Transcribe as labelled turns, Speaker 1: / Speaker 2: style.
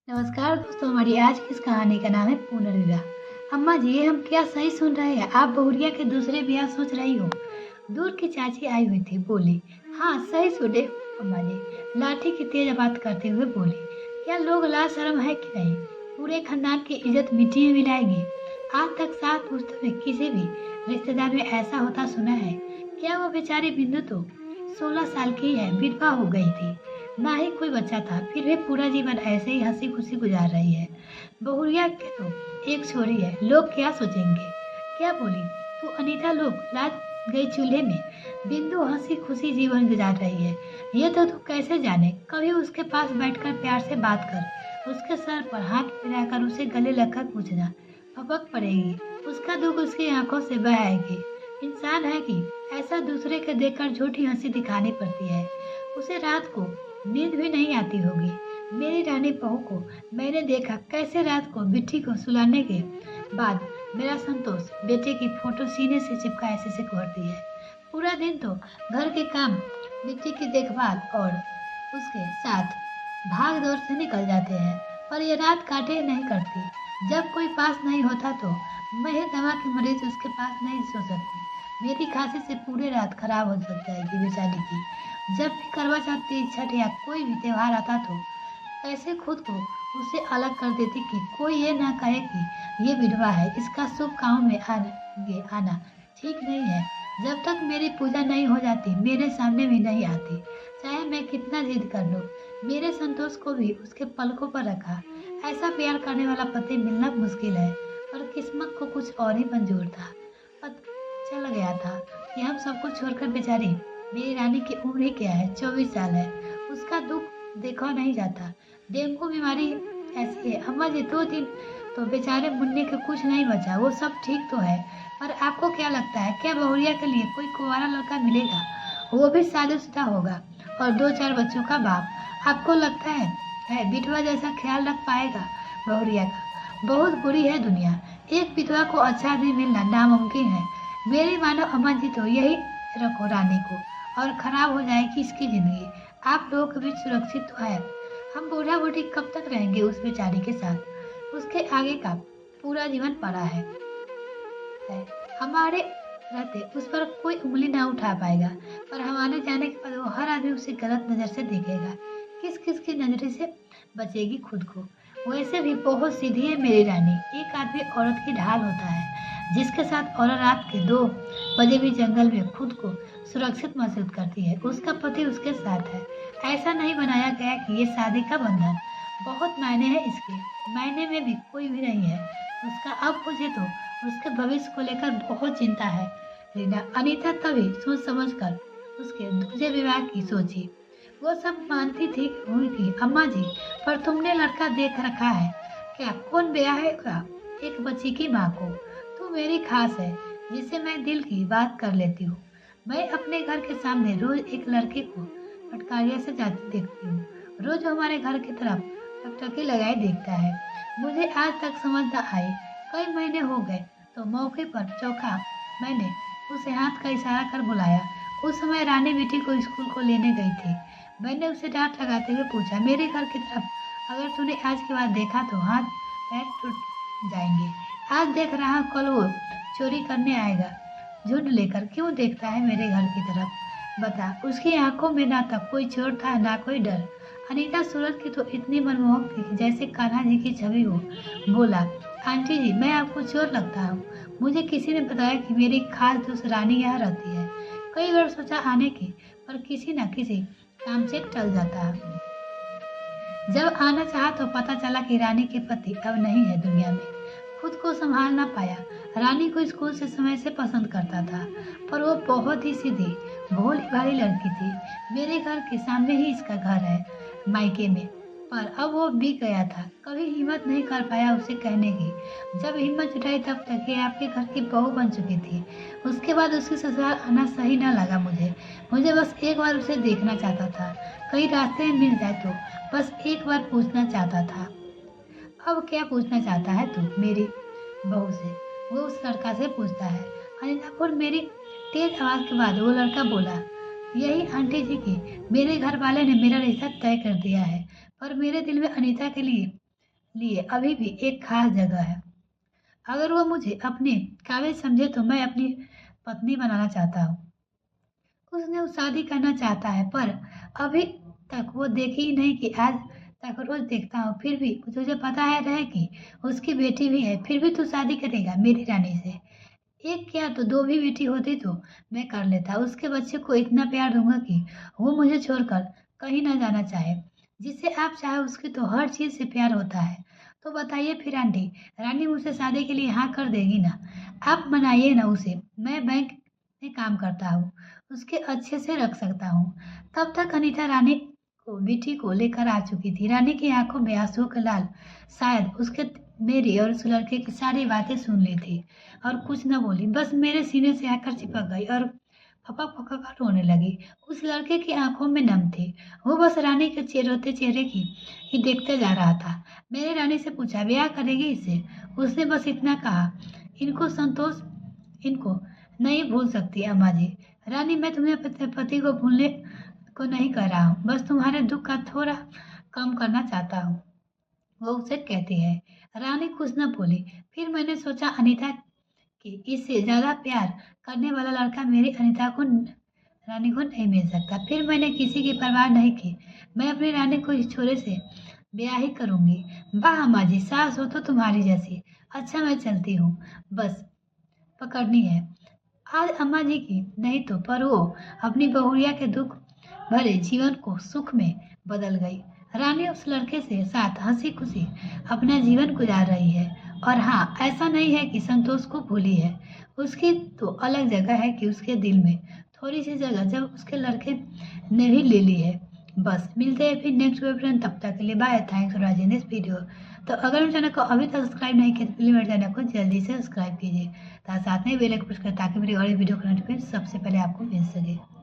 Speaker 1: नमस्कार दोस्तों, हमारी आज की इस कहानी का नाम है पुनर्विवाह। अम्मा जी, ये हम क्या सही सुन रहे हैं? आप बहुरिया के दूसरे ब्याह सोच रही हो? दूर की चाची आई हुई थी, बोली। हाँ, सही सुने अम्मा जी, लाठी की तेज बात करते हुए बोली। क्या लोग लाज शर्म है कि नहीं? पूरे खानदान की इज्जत मिट्टी में मिलाएंगे। आज तक सात पुश्तों में किसी भी रिश्तेदार में ऐसा होता सुना है? क्या वो बेचारी बिंदु तो 16 साल की है, विधवा हो गई थी, ना ही कोई बच्चा था, फिर भी पूरा जीवन ऐसे ही हंसी खुशी गुजार रही है। बहुरिया के तो एक छोरी है, लोग क्या सोचेंगे? क्या बोली तू अनीता? लोग लाद गई चूल्हे में, बिंदु हंसी खुशी जीवन गुजार रही है। ये तो तू कैसे जाने? कभी उसके पास बैठकर प्यार से बात कर, उसके सर पर हाथ फिराकर उसे गले लगकर पूछना, फपक पड़ेगी, उसका दुख उसकी आंखों से बह आएगी। इंसान है कि ऐसा दूसरे के देखकर झूठी हंसी दिखानी पड़ती है। उसे रात को नींद भी नहीं आती होगी। मेरी रानी बहू को मैंने देखा कैसे रात को बिट्ठी को सुलाने के बाद मेरा संतोष बेटे की फोटो सीने से चिपका ऐसे से करती है। पूरा दिन तो घर के काम, बिट्टी की देखभाल और उसके साथ भाग दौड़ से निकल जाते हैं, पर ये रात काटे नहीं करती। जब कोई पास नहीं होता तो मैं ही दवा की मरीज उसके पास नहीं सो सकती। मेरी खांसी से पूरी रात खराब हो जाएगी बेचारी की। जब भी करवा चौथ, तीज, छठ या कोई भी त्योहार आता तो ऐसे खुद को उससे अलग कर देती कि कोई ये ना कहे कि ये विधवा है, इसका शुभ काम में आगे आना ठीक नहीं है। जब तक मेरी पूजा नहीं हो जाती, मेरे सामने भी नहीं आती, चाहे मैं कितना जिद कर लूं। मेरे संतोष को भी उसके पलकों पर रखा। ऐसा प्यार करने वाला पति मिलना मुश्किल है, पर किस्मत को कुछ और ही मंजूर था। पता चल गया था कि हम सबको छोड़कर बेचारी मेरी रानी की उम्र ही क्या है, 24 साल है। उसका दुख देखा नहीं जाता। डेंगू बीमारी ऐसी है अम्मा जी, 2 दिन तो बेचारे मुन्ने के कुछ नहीं बचा। वो सब ठीक तो है, पर आपको क्या लगता है, क्या बहुरिया के लिए कोई कुंवारा लड़का मिलेगा? वो भी शादीशुदा होगा और 2-4 बच्चों का बाप। आपको लगता है विधवा जैसा ख्याल रख पाएगा बहुरिया का? बहुत बुरी है दुनिया। एक विधवा को अच्छा आदमी मिलना नामुमकिन है। मेरी मानो अम्मा जी, तो यही रखो रानी को, और खराब हो जाएगी इसकी जिंदगी। आप लोगों के बीच सुरक्षित तो है। हम बूढ़ा बूढ़ी कब तक रहेंगे उस बेचारी के साथ? उसके आगे का पूरा जीवन पड़ा है। हमारे रहते उस पर कोई उंगली ना उठा पाएगा, पर हमारे जाने के बाद वो हर आदमी उसे गलत नजर से देखेगा। किस किस की नजर से बचेगी खुद को? वैसे भी बहुत सीधी है मेरी रानी। एक आदमी औरत की ढाल होता है, जिसके साथ औरत रात के 2 बजे भी जंगल में खुद को सुरक्षित महसूस करती है। उसका पति उसके साथ है। ऐसा नहीं बनाया गया कि ये शादी का बंधन। बहुत मायने हैं इसके, मायने में भी कोई भी नहीं है उसका। अब मुझे तो उसके भविष्य को लेकर बहुत चिंता है रीना। अनीता तभी सोच समझ कर उसके दूसरे विवाह की सोची। वो सब मानती थी हुई थी अम्मा जी, पर तुमने लड़का देख रखा है क्या? कौन ब्याहेगा एक बच्ची की माँ को? तू मेरी खास है, जिसे मैं दिल की बात कर लेती हूँ। मैं अपने घर के सामने रोज एक लड़के को फटकारिया से जाते देखती हूँ। रोज हमारे घर की तरफ टकटकी लगाए देखता है। मुझे आज तक समझ न आई। कई महीने हो गए तो मौके पर चौका मैंने उसे हाथ का इशारा कर बुलाया। उस समय रानी बेटी को स्कूल को लेने गई थी। मैंने उसे डांट लगाते हुए पूछा, मेरे घर की तरफ अगर तूने आज के बाद देखा तो हाथ पैर टूट जाएंगे। आज देख रहा हूं, कल वो चोरी करने आएगा झुंड लेकर। क्यों देखता है मेरे घर की तरफ? बता। उसकी आंखों में ना तो कोई चोर था, ना कोई डर। अनीता सूरत की तो इतनी मनमोहक थी जैसे कान्हा जी की छवि हो। बोला, आंटी जी, मैं आपको चोर लगता हूँ? मुझे किसी ने बताया कि मेरी खास दोस्त रानी यहाँ रहती है। कई बार सोचा आने की, पर किसी न किसी काम से टल जाता है। जब आना चाहा तो पता चला कि रानी के पति अब नहीं है दुनिया में। खुद को संभाल ना पाया। रानी को स्कूल से समय से पसंद करता था, पर वो बहुत ही सीधी भोली भाली लड़की थी। मेरे घर के सामने ही इसका घर है, मायके में। पर अब वो बिक गया था। कभी हिम्मत नहीं कर पाया उसे कहने की। जब हिम्मत जुटाई तब तक ये आपके घर की बहू बन चुकी थी। उसके बाद उसकी ससुराल आना सही ना लगा मुझे बस एक बार उसे देखना चाहता था। कहीं रास्ते में मिल जाए तो बस एक बार पूछना चाहता था। अब क्या पूछना चाहता है तू मेरी बहू से? वो उस लड़का से पूछता है। अनितापुर मेरी तेज आवाज के बाद वो लड़का बोला, यही आंटी जी की मेरे घर वाले ने मेरा रिश्ता तय कर दिया है, पर मेरे दिल में अनीता के लिए लिए अभी भी एक खास जगह है। अगर वो मुझे अपने काबिल समझे तो मैं अपनी पत्नी बनाना चाहता हूँ। उसने वो शादी करना चाहता है, पर अभी तक वो देखी ही नहीं कि आज तक रोज देखता हूँ। फिर भी तुझे पता है रहे कि उसकी बेटी भी है, फिर भी तू शादी करेगा मेरी रानी से? एक क्या तो दो भी बेटी होती तो मैं कर लेता। उसके बच्चे को इतना प्यार दूंगा कि वो मुझे छोड़कर कहीं ना जाना चाहे। जिसे आप चाहे उसकी तो हर चीज से प्यार होता है। तो बताइए फिर आंटी, रानी मुझसे शादी के लिए हाँ कर देगी ना? आप मनाइए ना उसे। मैं बैंक में काम करता हूँ, उसके अच्छे से रख सकता हूँ। तब तक अनीता रानी को बेटी को लेकर आ चुकी थी। रानी की आंखों में आंसू का लाल शायद उसके मेरी और उस लड़के की सारी बातें सुन ली थी और कुछ न बोली, बस मेरे सीने से आकर चिपक गई और फपक फपक कर रोने लगी। उस लड़के की आंखों में नम थी। वो बस रानी के रोते चेहरे की ही देखते जा रहा था। मैंने रानी से पूछा, ब्याह करेगी इससे? उसने बस इतना कहा, इनको संतोष, इनको नहीं भूल सकती अम्मा जी। रानी, मैं तुम्हें अपने पति को भूलने को नहीं कह रहा हूँ, बस तुम्हारे दुख का थोड़ा कम करना चाहता हूँ, वो उसे कहती है। रानी कुछ न बोली। फिर मैंने सोचा अनीता कि इससे ज्यादा प्यार करने वाला लड़का मेरी अनीता को रानी को नहीं मिल सकता। फिर मैंने किसी की परवाह नहीं की। मैं अपनी रानी को इस छोरे से ब्याह ही करूंगी। वाह अम्मा जी, सास हो तो तुम्हारी जैसी। अच्छा मैं चलती हूँ, बस पकड़नी है आज अम्मा जी की, नहीं तो। पर वो अपनी बहुरिया के दुख भरे जीवन को सुख में बदल गई। रानी उस लड़के से साथ हंसी खुशी अपना जीवन गुजार रही है। और हाँ, ऐसा नहीं है कि संतोष को भूली है। उसकी तो अलग जगह है कि उसके दिल में थोड़ी सी जगह जब उसके लड़के ने भी ले ली है। बस मिलते हैं फिर नेक्स्ट फ्रेंड, तब तक के लिए bye. Thanks for watching this video. तो अगर मेरे चैनल को अभी तक सब्सक्राइब नहीं किया तो प्लीज मेरे चैनल को जल्दी से सब्सक्राइब कीजिए, साथ में बेल आइकन प्रेस करें ताकि मेरी और वीडियो का नोटिफिकेशन सबसे पहले आपको मिल सके।